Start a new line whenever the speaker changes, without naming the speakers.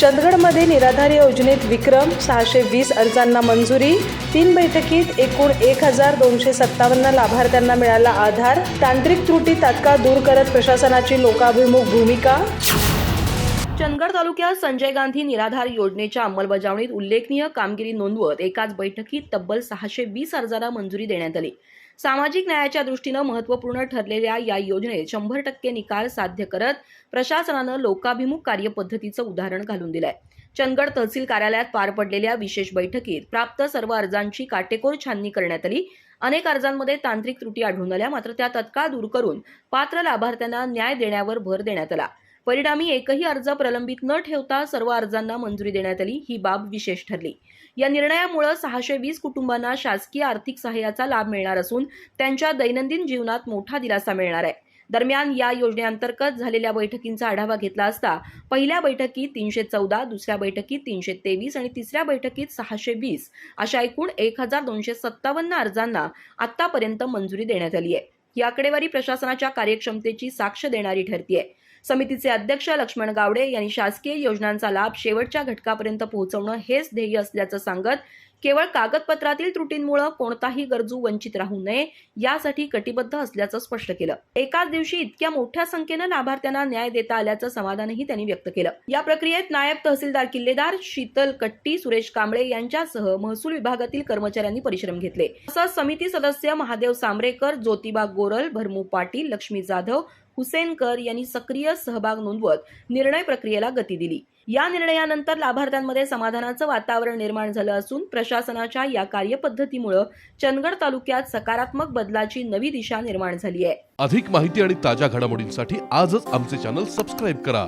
चंदगडमध्ये निराधार योजनेत विक्रम 620 अर्जांना मंजुरी. 3 बैठकीत एकूण 1257 लाभार्थ्यांना मिळाला आधार. तांत्रिक त्रुटी तात्काळ दूर करत प्रशासनाची लोकाभिमुख भूमिका. चंदगड तालुक्यात संजय गांधी निराधार योजनेच्या अंमलबजावणीत उल्लेखनीय कामगिरी नोंदवत एकाच बैठकीत तब्बल 620 अर्जांना मंजुरी देण्यात आली. सामाजिक न्यायाच्या दृष्टीनं महत्त्वपूर्ण ठरलेल्या या योजनेत 100% निकाल साध्य करत प्रशासनानं लोकाभिमुख कार्यपद्धतीचं उदाहरण घालून दिलंय. चंदगड तहसील कार्यालयात पार पडलेल्या विशेष बैठकीत प्राप्त सर्व अर्जांची काटेकोर छाननी करण्यात आली. अनेक अर्जांमध्ये तांत्रिक त्रुटी आढळून आल्या, मात्र त्या तत्काळ दूर करून पात्र लाभार्थ्यांना न्याय देण्यावर भर देण्यात आला. परिणामी एकही अर्ज प्रलंबित न ठेवता सर्व अर्जांना मंजुरी देण्यात आली. ही बाब विशेष ठरली. या निर्णयामुळे 620 कुटुंबांना शासकीय आर्थिक सहाय्याचा लाभ मिळणार असून त्यांच्या दैनंदिन जीवनात मोठा दिलासा मिळणार आहे. दरम्यान या योजनेअंतर्गत झालेल्या बैठकींचा आढावा घेतला असता पहिल्या बैठकीत 314, दुसऱ्या बैठकीत 323 आणि तिसऱ्या बैठकीत 620 अशा एकूण 1257 अर्जांना आतापर्यंत मंजुरी देण्यात आली आहे. ही आकडेवारी प्रशासनाच्या कार्यक्षमतेची साक्ष देणारी ठरतीये. समितीचे अध्यक्ष लक्ष्मण गावडे यांनी शासकीय योजनांचा लाभ शेवटच्या घटकापर्यंत पोहोचवणं हेच ध्येय असल्याचं सांगत केवळ कागदपत्रातील त्रुटींमुळे कोणताही गरजू वंचित राहू नये यासाठी कटिबद्ध असल्याचं स्पष्ट केलं. एकाच दिवशी इतक्या मोठ्या संख्येनं लाभार्थ्यांना न्याय देता आल्याचं समाधानही त्यांनी व्यक्त केलं. या प्रक्रियेत नायब तहसीलदार किल्लेदार शीतल कट्टी, सुरेश कांबळे यांच्यासह महसूल विभागातील कर्मचाऱ्यांनी परिश्रम घेतले. तसंच समिती सदस्य महादेव सांबरेकर, ज्योतिबा गोरल, भरमू पाटील, लक्ष्मी जाधव, हुसेन कर यांनी सक्रिय सहभाग नोंदवत निर्णय प्रक्रियेला गती दिली. या निर्णयानंतर लाभार्थ्यांमध्ये समाधानाचं वातावरण निर्माण झालं असून प्रशासनाच्या या कार्यपद्धतीमुळे चंदगड तालुक्यात सकारात्मक बदलाची नवी दिशा निर्माण झाली आहे.
अधिक माहिती आणि ताज्या घडामोडींसाठी आजच आमचे चॅनल सबस्क्राईब करा.